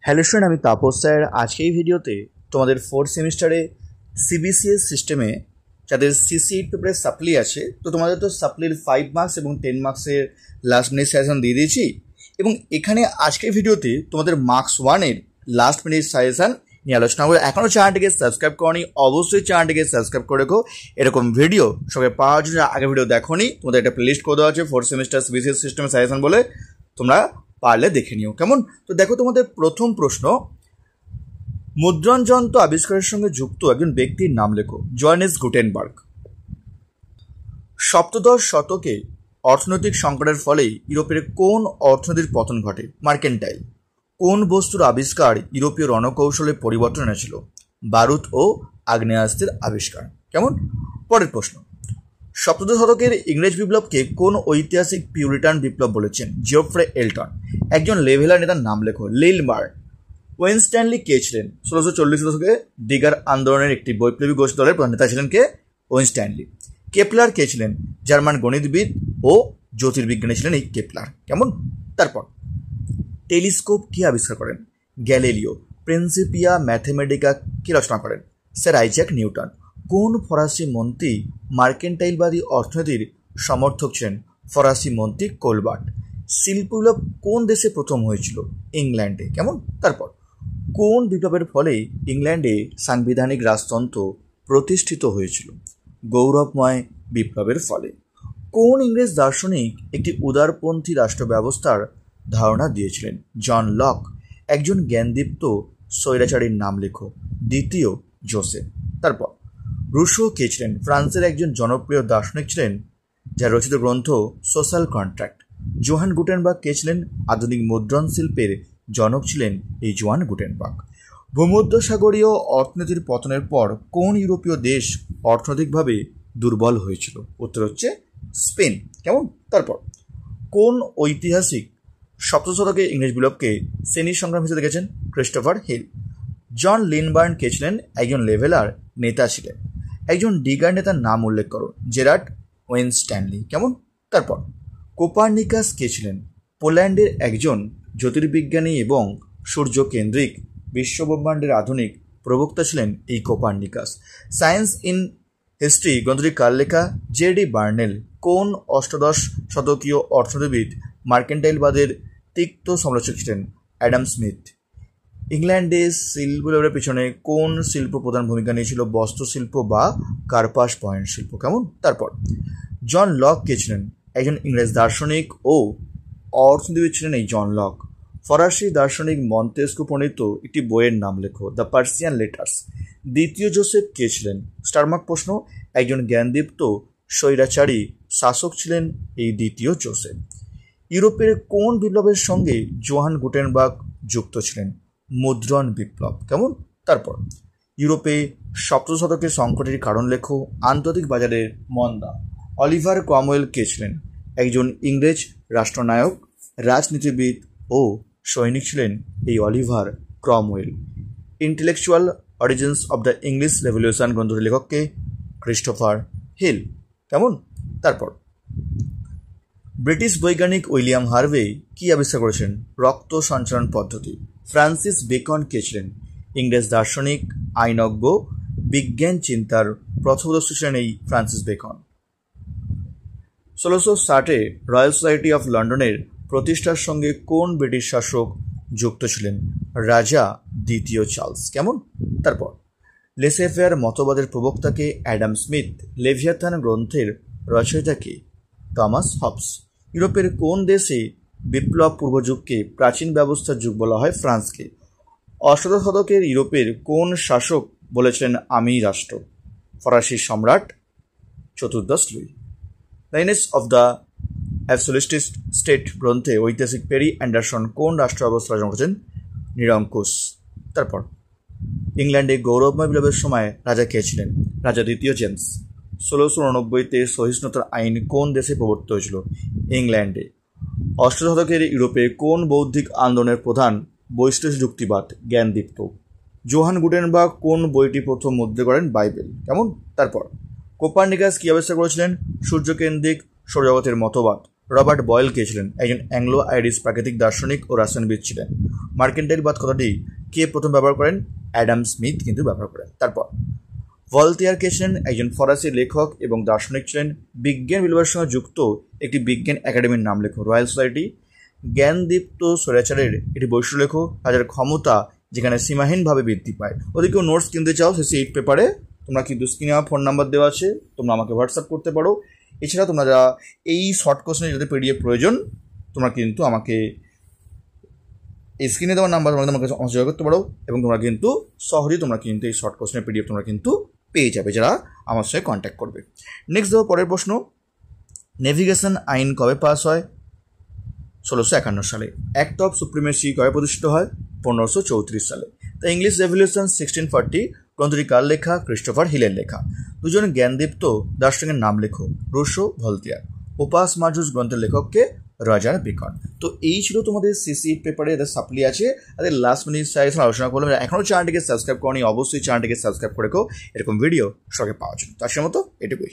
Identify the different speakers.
Speaker 1: Hello student, আমি Tapas sir. আজকে এই ভিডিওতে তোমাদের ফোর্থ সেমিস্টারে সিবিসিএস সিস্টেমে যাদের CC8 পেপারের সাপ্লি আছে, তো তোমাদের তো সাপ্লির 5 মার্কস এবং 10 মার্কসের লাস্ট মিনিট সাজেশন দিয়ে দিয়েছি। এবং এখানে আজকের ভিডিওতে তোমাদের মার্কস 1-এর লাস্ট মিনিট সাজেশন নিয়ে আলোচনা করবো। এখনও চ্যানেলটিকে সাবস্ক্রাইব করনি, অবশ্যই চ্যানেলটিকে সাবস্ক্রাইব করে রেখো। এরকম ভিডিও সবাই পাওয়ার জন্য আগের ভিডিও দেখোনি, তোমাদের একটা প্লেলিস্ট করে দেওয়া আছে ফোর্থ সেমিস্টার সিবিসিএস সিস্টেমে সাজেশন বলে, তোমরা পারলে দেখে নিও। কেমন? তো দেখো, তোমাদের প্রথম প্রশ্ন, মুদ্রণ যন্ত্র আবিষ্কারের সঙ্গে যুক্ত একজন ব্যক্তির নাম লেখো। Johannes Gutenberg. সপ্তদশ শতকে অর্থনৈতিক সংকটের ফলে ইউরোপের কোন অর্থনীতির পতন ঘটে? মার্কেন্টাইল। কোন বস্তুর আবিষ্কার ইউরোপীয় রণকৌশলের পরিবর্তন এনেছিল? বারুদ ও আগ্নেয়াস্ত্রের আবিষ্কার। কেমন? পরের প্রশ্ন, সপ্তদশ শতকের ইংরেজ বিপ্লবকে কোন ঐতিহাসিক পিউরিটান বিপ্লব বলেছেন? Geoffrey Elton. একজন লেভেলার নেতার নাম লেখো। লিলবার্ন। ওয়েনস্ট্যানলি কে ছিলেন? 1640 দশকে দিগার আন্দোলনের একটি বৈপ্লবী গোষ্ঠী দলের প্রধান নেতা ছিলেন কে? ওয়েনস্ট্যানলি। কেপলার কে ছিলেন? জার্মান গণিতবিদ ও জ্যোতির্বিজ্ঞানী ছিলেন এই কেপলার। কেমন? তারপর, টেলিস্কোপ কে আবিষ্কার করেন? গ্যালিলিও। প্রিন্সিপিয়া ম্যাথমেটিকা কে রচনা করেন? Sir Isaac Newton. কোন ফরাসি মন্ত্রী মার্কেন্টাইলবাদী অর্থনীতির সমর্থক ছিলেন? ফরাসি মন্ত্রী কোলবার্ট। শিল্প বিপ্লব কোন দেশে প্রথম হয়েছিল? ইংল্যান্ডে। কেমন? তারপর, কোন বিপ্লবের ফলে ইংল্যান্ডে সাংবিধানিক রাজতন্ত্র প্রতিষ্ঠিত হয়েছিল? গৌরবময় বিপ্লবের ফলে। কোন ইংরেজ দার্শনিক একটি উদারপন্থী রাষ্ট্র ব্যবস্থার ধারণা দিয়েছিলেন? John Locke. একজন জ্ঞানদীপ্ত স্বৈরাচারীর নাম লেখো। দ্বিতীয় জোসেফ। তারপর, রুশো কে ছিলেন? ফ্রান্সের একজন জনপ্রিয় দার্শনিক ছিলেন যার রচিত গ্রন্থ সোশ্যাল কন্ট্রাক্ট। জোহান গুটেনবার্গ কে ছিলেন? আধুনিক মুদ্রণ শিল্পের জনক ছিলেন এই জোহান গুটেনবার্গ। ভূমধ্যসাগরীয় অর্থনীতির পতনের পর কোন ইউরোপীয় দেশ অর্থনৈতিকভাবে দুর্বল হয়েছিল? উত্তর হচ্ছে স্পেন। কেমন? তারপর, কোন ঐতিহাসিক সপ্তদশ শতকে ইংরেজ বিপ্লবকে শ্রেণী সংগ্রাম হিসেবে দেখেছেন? Christopher hill. জন লিনবার্ন কে ছিলেন? একজন লেভেলার নেতা ছিলেন। একজন ডিগার নেতার নাম উল্লেখ করো। জেরার্ড ওয়েনস্ট্যানলি। কেমন? তারপর, কোপার্নিকাস কে ছিলেন? পোল্যান্ডের একজন জ্যোতির্বিজ্ঞানী এবং সূর্যকেন্দ্রিক বিশ্বব্রহ্মাণ্ডের আধুনিক প্রবক্তা ছিলেন এই কোপার্নিকাস। সায়েন্স ইন হিস্ট্রি গ্রন্থটি কার লেখা? জে.ডি. বার্নেল। কোন অষ্টাদশ শতকীয় অর্থনীতিবিদ মার্কেন্টাইলবাদের তিক্ত সমালোচক ছিলেন? Adam Smith. ইংল্যান্ডে শিল্প বিপ্লবের পিছনে কোন শিল্প প্রধান ভূমিকা নিয়েছিল? বস্ত্রশিল্প বা কার্পাস পয়েন্ট শিল্প। কেমন? তারপর, জন লক কে ছিলেন? একজন ইংরেজ দার্শনিক ও অর্থনীতিবিদ ছিলেন এই জন লক। ফরাসি দার্শনিক মন্তেস্কু প্রণীত একটি বইয়ের নাম লেখো। The Persian letters. দ্বিতীয় জোসেফ কে ছিলেন? স্টারমার্ক প্রশ্ন। একজন জ্ঞানদীপ্ত স্বৈরাচারী শাসক ছিলেন এই দ্বিতীয় জোসেফ। ইউরোপের কোন বিপ্লবের সঙ্গে জোহান গুটেনবার্গ যুক্ত ছিলেন? মুদ্রণ বিপ্লব। কেমন? তারপর, ইউরোপে সপ্তদশ শতকের সংকটের কারণ লেখো। আন্তর্জাতিক বাজারের মন্দা। অলিভার ক্রমওয়েল কে ছিলেন? একজন ইংরেজ রাষ্ট্রনায়ক, রাজনীতিবিদ ও সৈনিক ছিলেন এই Oliver Cromwell. Intellectual origins of the English revolution গ্রন্থটির লেখককে? Christopher Hill. কেমন? তারপর, ব্রিটিশ বৈজ্ঞানিক উইলিয়াম হার্ভে কি আবিষ্কার করেছেন? রক্ত সঞ্চালন পদ্ধতি। ফ্রান্সিস বেকন কে ছিলেন? ইংরেজ দার্শনিক, আইনজ্ঞ, বিজ্ঞান চিন্তার পথপ্রদর্শক ছিলেন এই ফ্রান্সিস বেকন। 1660-এ রয়্যাল সোসাইটি অফ লন্ডনের প্রতিষ্ঠার সঙ্গে কোন ব্রিটিশ শাসক যুক্ত ছিলেন? রাজা দ্বিতীয় চার্লস। কেমন? তারপর, লেসেফেয়ার মতবাদের প্রবক্তাকে? Adam Smith. লেভিয়াথান গ্রন্থের রচয়িতাকে? Thomas Hobbes. ইউরোপের কোন দেশে বিপ্লব পূর্বযুগকে প্রাচীন ব্যবস্থার যুগ বলা হয়? ফ্রান্সকে। অষ্টাদশ শতকের ইউরোপের কোন শাসক বলেছিলেন আমি রাষ্ট্র? ফরাসি সম্রাট চতুর্দশ লুই। লাইনেস অফ দ্য অ্যাবসোলিউটিস্ট স্টেট গ্রন্থে ঐতিহাসিক পেরি অ্যান্ডারসন কোন রাষ্ট্র ব্যবস্থা রচনা করেছেন? নিরঙ্কুশ। তারপর, ইংল্যান্ডে গৌরবময় বিপ্লবের সময় রাজা কে ছিলেন? রাজা দ্বিতীয় জেমস। 1689-তে সহিষ্ণুতার আইন কোন দেশে প্রবর্তিত হয়েছিল? ইংল্যান্ডে। অষ্টাদশ শতকের ইউরোপে কোন বৌদ্ধিক আন্দোলনের প্রধান? বৈষ্ণব যুক্তিবাদ, জ্ঞানদীপ্ত। জোহান গুটেনবার্গ কোন বইটি প্রথম মুদ্রণ করেন? বাইবেল। কেমন? তারপর, কোপার্নিকাস কি আবিষ্কার করেছিলেন? সূর্যকেন্দ্রিক সৌরজগতের মতবাদ। রবার্ট বয়েল কে ছিলেন? একজন অ্যাংলো আইরিশ প্রাকৃতিক দার্শনিক ও রসায়নবিদ ছিলেন। মার্কেন্টাইল বাদ কথাটি কে প্রথম ব্যবহার করেন? অ্যাডাম স্মিথ কিন্তু ব্যবহার করেন। তারপর ভলতেয়ার কে ছিলেন? একজন ফরাসি লেখক এবং দার্শনিক ছিলেন। বিজ্ঞান বিপ্লবের সঙ্গে যুক্ত একটি বিজ্ঞান একাডেমির নাম লেখো। Royal society. জ্ঞানদীপ্ত স্বৈরাচারের একটি বৈশিষ্ট্য লেখো। তাদের ক্ষমতা যেখানে সীমাহীনভাবে বৃদ্ধি পায়। যদি কেউ নোটস কিনতে চাও সিসি 8 পেপারে, তোমরা কিন্তু স্ক্রিনে আমার ফোন নাম্বার দেওয়া আছে, তোমরা আমাকে হোয়াটসঅ্যাপ করতে পারো। এছাড়া তোমরা যারা এই শর্ট কোশ্চেনের যাদের পিডিএফ প্রয়োজন, তোমরা কিন্তু আমাকে এই স্ক্রিনে দেওয়ার নাম্বার তোমরা আমাকে যোগাযোগ করতে পারো এবং তোমরা কিন্তু সহজেই তোমরা কিন্তু এই শর্ট কোশ্চেনের পিডিএফ তোমরা কিন্তু পেয়ে যাবে যারা আমার সঙ্গে কন্ট্যাক্ট করবে। নেক্সট দেবো পরের প্রশ্ন, নেভিগেশন আইন কবে পাস হয়? 1651 সালে। অ্যাক্ট অফ সুপ্রিমেসি কবে প্রতিষ্ঠিত হয়? 1534 সালে। দ্য ইংলিশ রেভলিউশন 1640 গ্রন্থটি কার লেখা? ক্রিস্টোফার হিলের লেখা। দুজন জ্ঞানদীপ্ত দার্শনিকের নাম লেখো। Russo, Voltaire. ওপাস মাজুস গ্রন্থের লেখককে? Roger beacon. তো এই ছিল তোমাদের সিসি পেপারে যাদের সাপ্লি আছে তাদের লাস্ট মিনিট সাজেশন আলোচনা করলাম। এখনও চ্যানেলটিকে সাবস্ক্রাইব করনি, অবশ্যই চ্যানেলটিকে সাবস্ক্রাইব করে রেখো এরকম ভিডিও সঙ্গে পাওয়ার জন্য। তার মতো এটুকুই।